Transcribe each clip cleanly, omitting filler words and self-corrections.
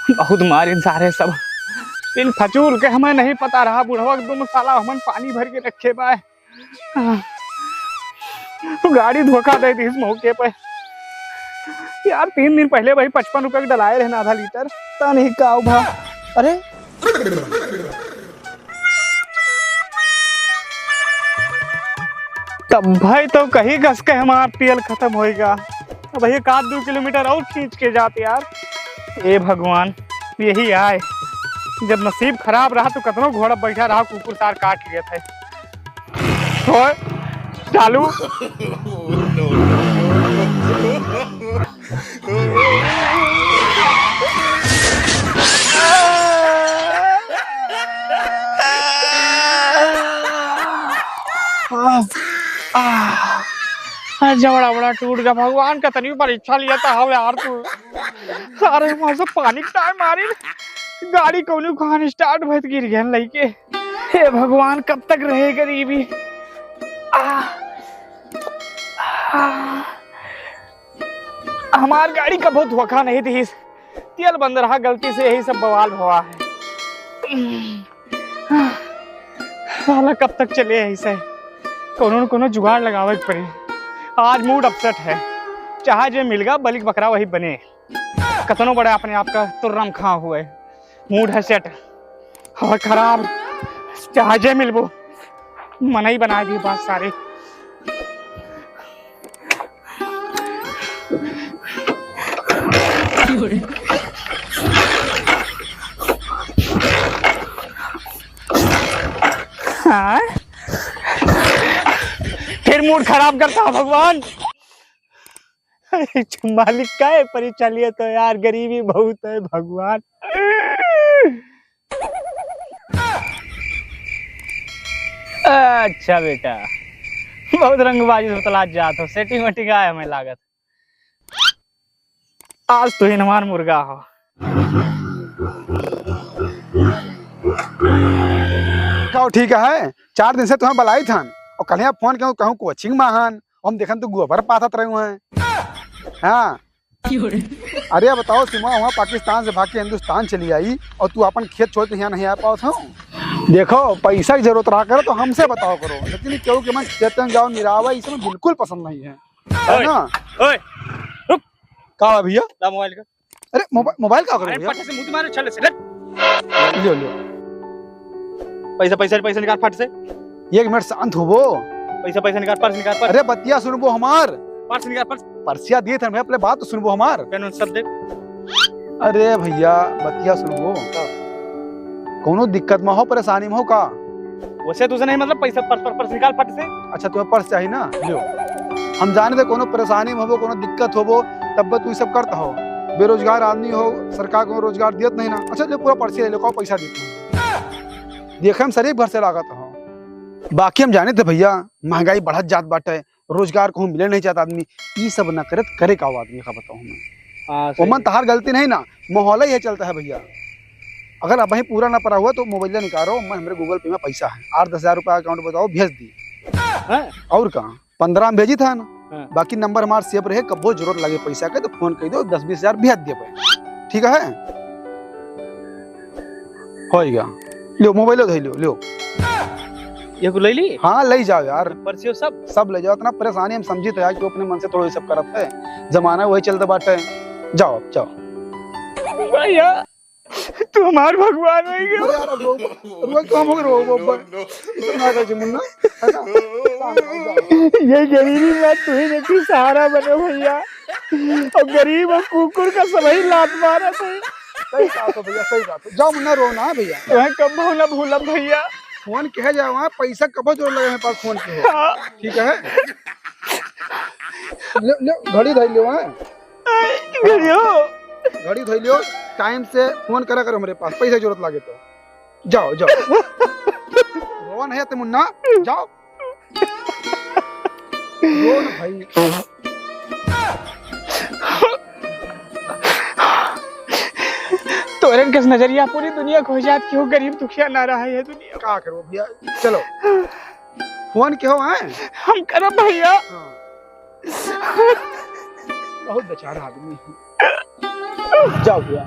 बहुत मारिन सारे सब इन फचूल के हमें नहीं पता रहा बुढ़वा तुम साला हमन पानी भर के रखे बाय गाड़ी धोखा दे दी इस मौके पे यार 3 दिन पहले भाई 55 रुपए के डलाए रहे आधा लीटर ता नहीं का भा अरे तब भाई तो कहीं घस के हमारा तेल खत्म होएगा भैया 1-2 किलोमीटर और खींच के जाते यार। ए भगवान यही आए जब नसीब खराब रहा तो कतनों घोड़ा बैठा रहा कुकुर सार काट लिए थे और चालू जबड़ा बड़ा टूट गया भगवान का तनी परीक्षा लिया था हम यार तू अरे वहां से पानी टाइम मारी गाड़ी कौन कहां स्टार्ट भत गिर गया लइके हे भगवान कब तक रहे गरीबी हमार गाड़ी का बहुत धोखा नहीं थी तेल बंद रहा गलती से यही सब बवाल हुआ है साला कब तक चले ऐसे कोनो न कोनो जुगाड़ लगावे पड़े आज मूड अपसेट है चाहे जो मिल गया बलिक बकरा वही बने कतनो बड़ा अपने आप का तुर्रम खा हुए मूड है सेट और खराब चाहे जो मिलबो मन ही बना दी बात सारी हाँ फिर मूड खराब करता भगवान मालिक का है परीक्षा लिए तो यार गरीबी बहुत है भगवान। अच्छा बेटा बहुत रंगबाजी से जात हो सेटिंग वेटिंग आया हमें लागत आज तो ही हमार मुर्गा हो ठीक है 4 दिन से तुम्हें बुलाई था और कल फोन कहूँ कोचिंग महान हम देखन तो गोबर पाथत रहे हैं हाँ अरे बताओ सीमा वहाँ पाकिस्तान से भाग के हिंदुस्तान चली आई और तू अपन खेत छोड़ के यहाँ नहीं आ पाओ था देखो पैसा की जरूरत रहा करो तो हमसे बताओ करो लेकिन क्यों कि मैं खेत में जाओ निरावा इसे में बिल्कुल पसंद नहीं है ना रुक का भैया मोबाइल का अरे मोबाइल का करो फट से मुंह मारो चल से लियो लियो पैसा निकाल फट से 1 मिनट शांत हो वो पैसा निकाल पर्स अरे बतिया सुनबो हमार पर्स निकाल पर्सिया दिए थे अपने बात तो सुनबो हमार सब दे अरे भैया बतिया सुनबो कोनो दिक्कत में हो परेशानी में हो का वैसे तुझे नहीं मतलब पैसा पर्स निकाल फट से अच्छा तुम्हें पर्स चाहिए ना लियो हम जाने थे कोनो परेशानी में हो कोनो दिक्कत हो तब तू सब करता हो बेरोजगार आदमी हो सरकार को रोजगार दियत नहीं ना अच्छा जो पूरा पर्ची ले लो पैसा देते देखे हम शरीफ भर से लागत हो बाकी हम जाने थे भैया महंगाई बढ़त जात बाटे रोजगार को मिले नहीं चाहता आदमी ये सब न करे करे का आदमी का बताऊँ मैं मन तहार गलती नहीं ना माहौल ही चलता है भैया अगर अब पूरा ना पड़ा हुआ तो मोबाइल निकालो मैं हमारे गूगल पे में पैसा है 8-10 हज़ार रुपया अकाउंट बताओ भेज दी और कहाँ 15 में भेजी था ना बाकी नंबर हमारे सेव रहे कब जरूरत लगे पैसा के तो फोन कर दो 10-20 हज़ार भेज दिए ठीक है होएगा लियो मोबाइल लियो ये को ले ली हाँ ले जाओ यार पर्ची सब ले जाओ इतना परेशानी हम समझी तो यार क्यों अपने मन से थोड़ा सब करत है जमाना वही चलता बाटे जाओ भैया तू हमार भगवान है यार रुक काम हो रो इतना कर मुन्ना ये गरीबी में तू ही नहीं सहारा बने भैया और गरीब और कुकुर का सभी लात मारा सही बात है भैया सही बात है जाओ मुन्ना रो ना भैया तुम्हें कब भूला भूला भैया फोन कह जाओ वहाँ पैसा कब जोर लगे मेरे पास फोन पे ठीक है घड़ी धर लियो घड़ी धर लियो टाइम से फोन करा करो मेरे पास पैसा जरूरत लगे तो जाओ रोन है तुम मुन्ना जाओ रोन भाई तो तोरे किस नजरिया पूरी दुनिया खो जात, क्यों गरीब दुखिया ना रहा है दुनिया। क्या करो भैया, चलो फोन क्यों है हम करब भैया। बहुत बेचारा आदमी है। जाओ भैया।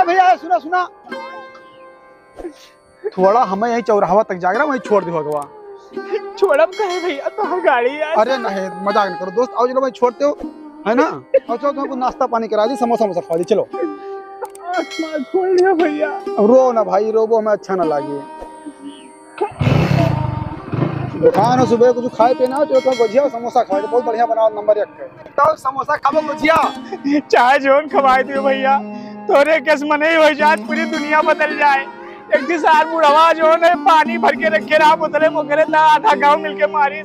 भैया सुना सुना, थोड़ा हमें यही चौराहा तक जाकर वहीं छोड़ दो भगवा। छोड़ब कहे भैया, तो हम गाड़ी यार। अरे नहीं मजाक न करो दोस्त, आओ चलो भाई छोड़ते हो है ना। और चलो तुम्हें कुछ नाश्ता पानी करा दी, समोसा वमोसा खवा दी, चलो। आसमान खोल लिया भैया। रो ना भाई, रो हमें अच्छा ना लगे। दुकान सुबह कुछ खाए पे ना, जो गुजिया समोसा खाए बहुत बढ़िया बनाओ, नंबर 1 है। तो समोसा खाओ गुजिया चाहे जोन खवाए दियो भैया, तोरे केस मने हो जात पूरी दुनिया बदल जाए। एक दिन सार बुढ़वा जो है पानी भर के रखे रहा बोतले मोकरे ना, आधा गांव मिलके मारी।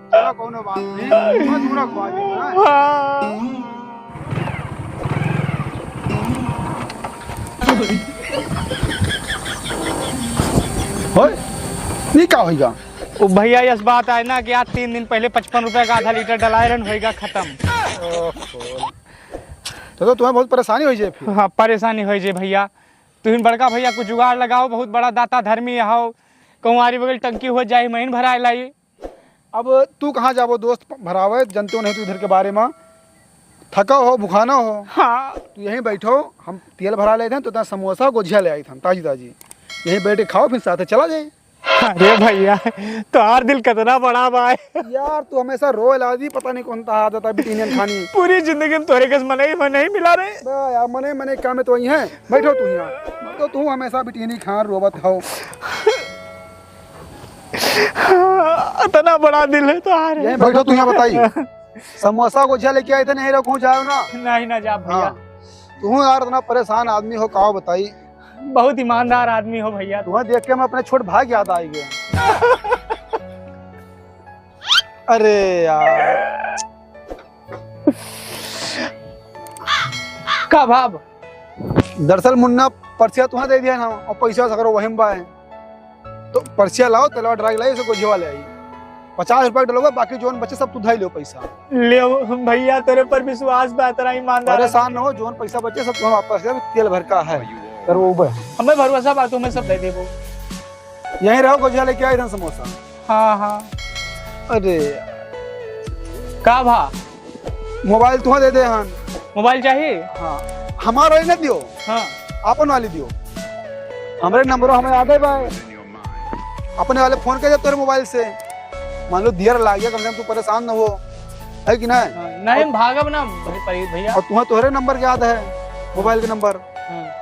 चलो कोनो बात नहीं, मैं दूरा खवा दूंगा। होय ये क्या होगा? ओ भैया इस बात है ना कि आज 3 दिन पहले 55 रुपए का आधा लीटर डलायरन होएगा खत्म। तो तुम्हें बहुत परेशानी हो जाए फिर। हाँ परेशानी हो जाए भैया, तुम बड़का भैया कुछ जुगाड़ लगाओ, बहुत बड़ा दाता धर्मी हो, कुंवारी बगल टंकी हो जाए महीन भराए लाई। अब तू कहाँ जाबो दोस्त भरावे, जनते नहीं तू इधर के बारे में, थका हो भुखाना हो। हाँ तू यहीं बैठो, हम तेल भरा लेते हैं, तो समोसा गुजिया ले आई था ताजी ताजी, यहीं बैठ के खाओ फिर साथ चला जाए। अरे भैया तो हर दिल कितना बड़ा बा यार तू हमेशा रोए लादी, पता नहीं कौन सा आदत है बिटिनियन खानी। पूरी जिंदगी में तोरे कस मने नहीं मिला रे। यार मने मने काम में तो वही है, बैठो तू यहाँ, तो तू हमेशा बिटिनी खान रोबत हो। इतना बड़ा दिल है तो यार। यहीं बैठो तू यहाँ, बताइए समोसा गुजिया लेके आए थे, नहीं रखूं जाओ ना। नहीं ना जा भैया। तू यार इतना परेशान आदमी हो, कहो बताई। बहुत ईमानदार आदमी हो भैया। तुम्हें देख के मैं अपने छोट भाई याद आई गया। अरे यार का भाव, दरअसल मुन्ना पर्चिया तुम्हें दे दिया ना, और पैसा सगरो वही में बाए, तो पर्चिया लाओ, तेलवा ड्राइग लाई, गुजिया ले आई, 50 रुपए डलोगे, बाकी जोन बचे सब तू धाई लो पैसा। ले भैया तेरे पर विश्वास बेहतर ईमानदार। परेशान न हो, जोन पैसा बचे सब तुम्हें वापस दे, तेल भर का है हमें भरोसा बातों में सब दे दे वो। यहीं रहो, गुजिया लेके आए थे समोसा। हाँ हाँ। अरे का भा, मोबाइल तुम्हें दे दे हन। मोबाइल चाहिए? हाँ हमारा वाली न दियो, हाँ अपन वाली दियो, हमारे नंबर हमें आ गए भाई, अपने वाले फोन कर दे तेरे मोबाइल से, मान लो देर लाग गया, कम से कम तू परेशान न हो, है कि नहीं? नहीं भागब ना भैया। और तुम्हें तोहरे नंबर याद है, मोबाइल के नंबर,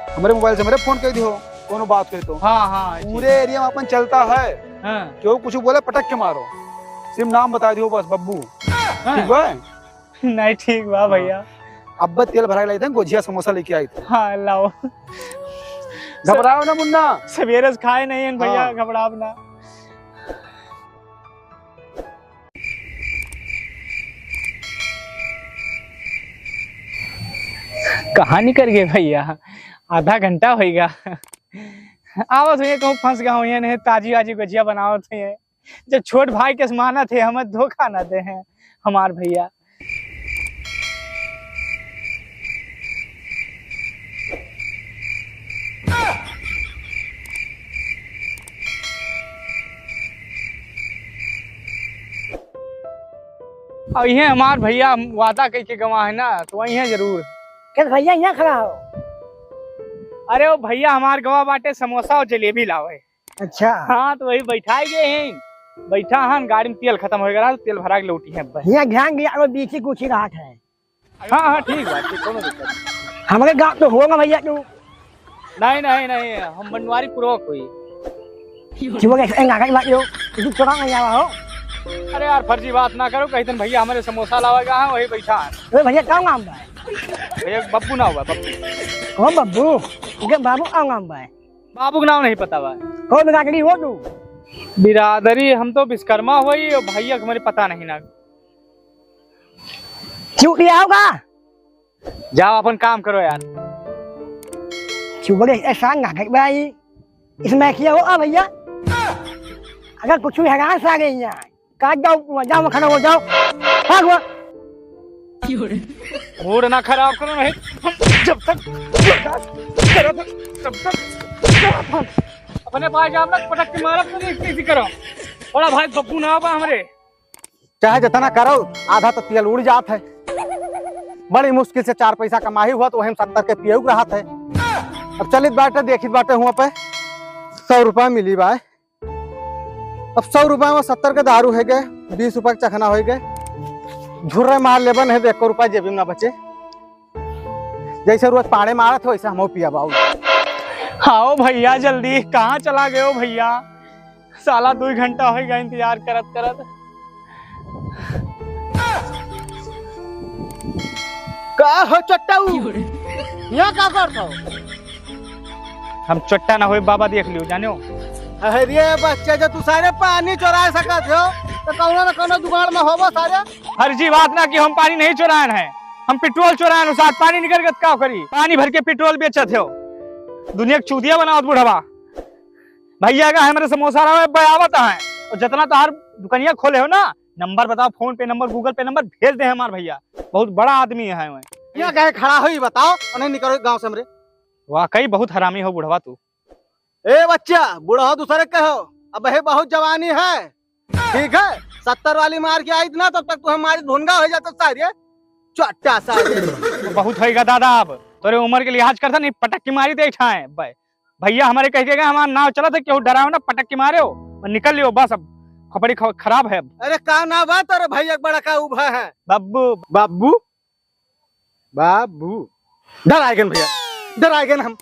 हमारे मोबाइल से मेरे फोन कर दियो, कोनो बात कही तो। हाँ हाँ पूरे एरिया में अपन चलता है, हाँ। क्यों कुछ बोले पटक के मारो, सिर्फ नाम बता दियो बस, बब्बू। ठीक है? नहीं ठीक बा भैया। अब तेल भरा लाई थे, गुजिया समोसा लेके आई थे। हाँ लाओ। घबराओ ना मुन्ना, सवेरे से खाए नहीं है भैया, हाँ। घबराओ ना। कहाँ निकल गए भैया, आधा घंटा होगा। आवत हुए कहूँ फंस गया हूँ, नहीं ताजी वाजी गुजिया बनावत हुए, जब छोट भाई के माना थे, हमें धोखा ना दे हैं हमार भैया। और ये हमार भैया वादा कह के गवा है ना, तो वही है जरूर। क्या भैया यहाँ खड़ा हो? अरे वो भैया हमार गवा बाटे समोसा और जलेबी लावे। अच्छा हाँ तो वही बैठा गए हैं, बैठा हन, गाड़ी में तेल खत्म हो गया तो तेल भरा के लौटी है। यहाँ ध्यान दिया और बीची कुछ ही राहत है। हाँ हाँ ठीक बात, कोनो दिक्कत नहीं। हमारे गाँव तो होगा भैया तू। नहीं नहीं नहीं, हम बनवारी पूर्वक हुई। तू चुरा नहीं आवा हो। अरे यार फर्जी बात ना करो, कहीं दिन भैया हमारे समोसा लावेगा है, वही बैठा है। अरे भैया क्या नाम है? भैया बब्बू ना हुआ, बब्बू। हो बब्बू, तुझे बाबू क्या नाम है? बाबू का नाम नहीं पता हुआ। हो बिरादरी हो तू? बिरादरी हम तो विश्वकर्मा हुई, और भैया हमारे पता नहीं ना। क्यों दिया होगा? जाओ अपन काम करो यार। क्यों बड़े ऐसा नाटक भाई इसमें किया हो भैया? अगर कुछ भी हैरान से आ गई यहाँ, काट जाओ, जाओ खड़ा हो जाओ, भाग। मूड ना खराब करो नहीं। जब तक करो तब तक अपने भाई जाम तक पटक के मारब तो नहीं किसी करो। बड़ा भाई बब्बू ना होगा हमरे। चाहे जितना करो आधा तो तेल उड़ जात है। बड़ी मुश्किल से 4 पैसा कमाई हुआ तो वही 70 के पिए रहा है। अब चलित बाटे देखित बाटे हुआ पे 100 रुपया मिली बाय। अब 100 रुपया में 70 के दारू है गए, 20 रुपया के चखना हो गए। झुर्रे मार लेबन है तो 1 रुपया जेबी में ना बचे। जैसे रोज पाड़े मारत हो वैसे हम पिया बाऊ। आओ भैया जल्दी, कहाँ चला गए हो भैया? साला 2 घंटा हो गया इंतजार करत करत। का हो चट्टाऊ यहाँ का करत हो? हम चट्टा ना हो बाबा देख लियो जानो। अरे बच्चे जो तू सारे पानी चुरा सकत हो तो कौनो न कौनो दुकान में होबो सारे। फर्जी बात ना कि हम पानी नहीं चुराए हैं, हम पेट्रोल चुराए साथ पानी निकल गया क्या करी? पानी भर के पेट्रोल बेचत हो। दुनिया की चूतिया बनाओ बुढ़वा। भैया का हमारे समोसा रहा बयावत है और जितना तो हर दुकानिया खोले हो ना, नंबर बताओ, फोन पे नंबर, गूगल पे नंबर भेज दे हमारे भैया। बहुत बड़ा आदमी है। यहाँ कहे खड़ा हो बताओ और नहीं निकलो गाँव से हमरे। वाकई बहुत हरामी हो बुढ़वा तू। ए बच्चा बूढ़ा दूसरे कहो, अब है बहुत जवानी है, ठीक है? 70 वाली मार के आई ना तब तक तू हमारी धुनगा हो जाता सारे चट्टा सारे। बहुत होगा दादा, अब तोरे उम्र के लिहाज करता नहीं, पटक की मारी दे है भैया हमारे कह के हमारा नाव चला था, क्यों डराओ ना, पटक के मारे हो निकल लियो बस। अब खपड़ी खराब है। अरे का ना बात और भैया बड़ा का उभा है। बब्बू बाबू बाबू डराएगन भैया, डराएगन हम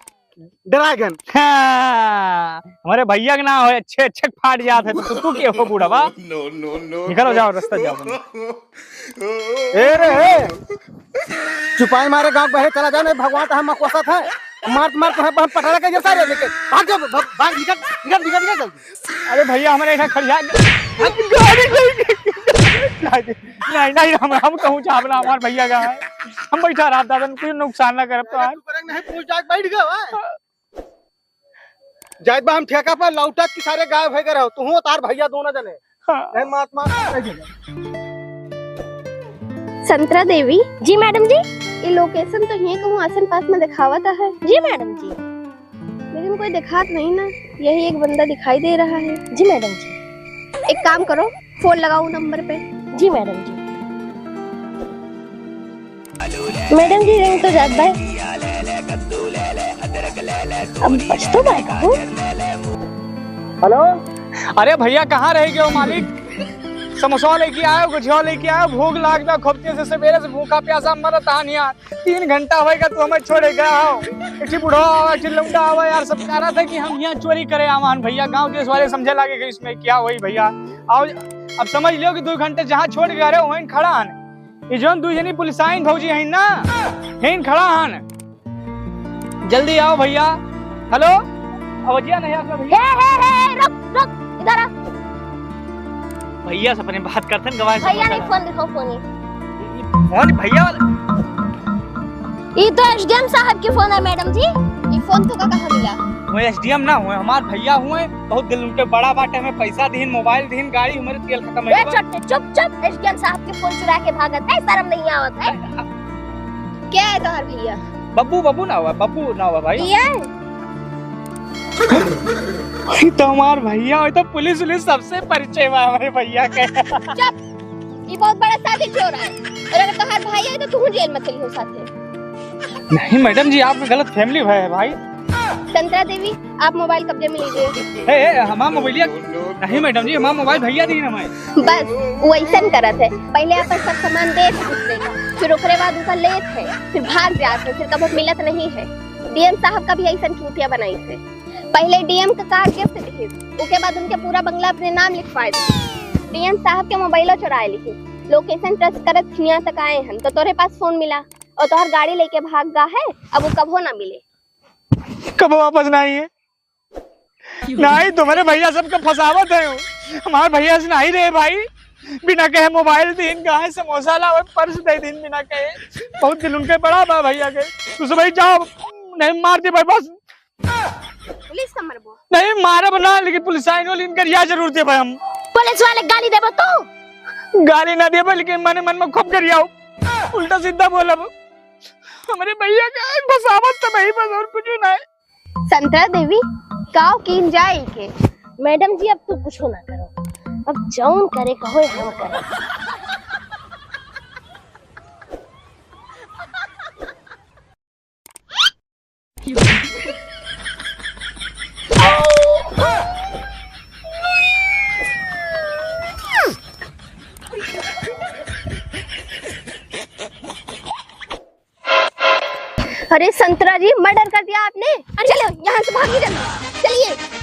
डराएगन। हाँ, हमारे भैया के नाम अच्छे अच्छे फाट जाते है तो तू क्या हो बूढ़ा? निकलो जाओ रास्ता जाओ। ए रे चुपाई मारे गांव बहे चला जाओ, नहीं भगवान तो हम मकोसत है मार मार तो हम पटाला के जैसा रे लेके भाग जाओ, भाग निकल निकल निकल निकल जल्दी। अरे भैया हमारे यहाँ खड़िया गाड़ी नहीं नहीं हम कहूँ चावला हमारे भैया का है, हम बैठा रहा दादा कोई नुकसान ना करब तो नहीं पूछ जाके बैठ गए जायद बा हम ठेका पर लौटत की सारे गाय भय गए रहो तू तार भैया दोनों जने। नहीं महात्मा संतरा देवी जी मैडम जी, ये लोकेशन तो यहीं कहूँ आसन पास में दिखावता है जी मैडम जी, लेकिन कोई दिखात नहीं ना। यही एक बंदा दिखाई दे रहा है जी मैडम जी। एक काम करो फोन लगाओ नंबर पे जी मैडम जी। मैडम जी रिंग तो जात बाय, अब बच तो बाय कहूँ। हेलो अरे भैया कहाँ रह गए मालिक? समोसा लेके आयो, गुझिया लेके आयो, भूख लाग गया खोपते से सवेरे से भूखा प्यासा मरत हानिया। 3 घंटा होएगा तू हमें छोड़े गया हो। एक बूढ़ा आवा, एक लौंडा आवा यार, सब कह रहा था कि हम यहाँ चोरी करे आवान भैया। गांव देश वाले समझे लागे कि इसमें क्या हुई भैया। आओ अब समझ लो कि 2 घंटे जहाँ छोड़ गए रहे वहीं खड़ा हन। ये जो 2 जनी पुलिस आइन भौजी है ना, यहीं खड़ा हन। जल्दी आओ भैया। हेलो अवजिया नहीं आपका भैया? रुक इधर आ भैया से अपने बात करते हैं गवाह। भैया नहीं फोन दिखाओ, फोन भैया वाला ये तो एसडीएम साहब के फोन है मैडम जी। ये फोन तो कहाँ मिला? वो एसडीएम ना हुए, हमारे भैया हुए, बहुत दिल उनके बड़ा बाटे, हमें पैसा दीन, मोबाइल दीन, गाड़ी हमारे तेल खत्म है। चुप चुप, एसडीएम साहब के फोन चुरा के भागत है, शर्म नहीं आवत है? क्या है तुम्हारे भैया? बब्बू ना हुआ, बब्बू ना हुआ भाई। ये तो हमारे भैया हो तो पुलिस सबसे परिचय हुआ हमारे भैया के। चुप, ये बहुत बड़ा साजिश हो रहा है, और अगर तुम्हारे भाई है तो तुम जेल में चली हो साथे। नहीं मैडम जी, आप गलत फैमिली है भाई। संतरा देवी आप मोबाइल कब्जे में लीजिए। हमारा मोबाइल नहीं मैडम जी, हमारा मोबाइल भैया दी हमें। बस वो ऐसा करत है, पहले अपन सब सामान दे दूसरे का, फिर ओकरे बाद उसका लेत है, फिर भाग जाते है, फिर कभी मिलत नहीं है। डीएम साहब का भी ऐसा चूतिया बनाई थे। पहले डीएम का कार गिफ्ट दिखे, उसके बाद उनके पूरा बंगला अपने नाम लिखवाए थे। डीएम साहब के मोबाइल चुराए लिखे, लोकेशन ट्रस्ट करत यहाँ तक आए हैं तो तोरे पास फोन मिला और तोहर गाड़ी लेके भाग गा है। अब वो कब हो ना मिले, कब वापस नहीं है। नहीं तुम्हारे भैया सबका फसावत है, हमारे भैया से नहीं रहे भाई। बिना कहे मोबाइल दीन, गाय समोसा लाओ, पर्स दे दिन बिना कहे। बहुत दिल उनके बड़ा बा भैया के। तुम भाई जाओ, नहीं मार दे भाई बस। पुलिस का मरबो नहीं मारे बना, लेकिन पुलिस आएंगे इनकर यह जरूर दे भाई। हम पुलिस वाले गाली देबो तो गाली ना दे, लेकिन मन मन में खूब करियाओ। उल्टा सीधा बोला वो। हमारे भैया का बसावत तो नहीं, बस और कुछ ना है। संतरा देवी काव कीन जाए के मैडम जी अब तू कुछ ना करो, अब जौन करे कहो हम करे। अरे संतरा जी मर्डर कर दिया आपने, चलो यहाँ से भागिए जल्दी, चलिए।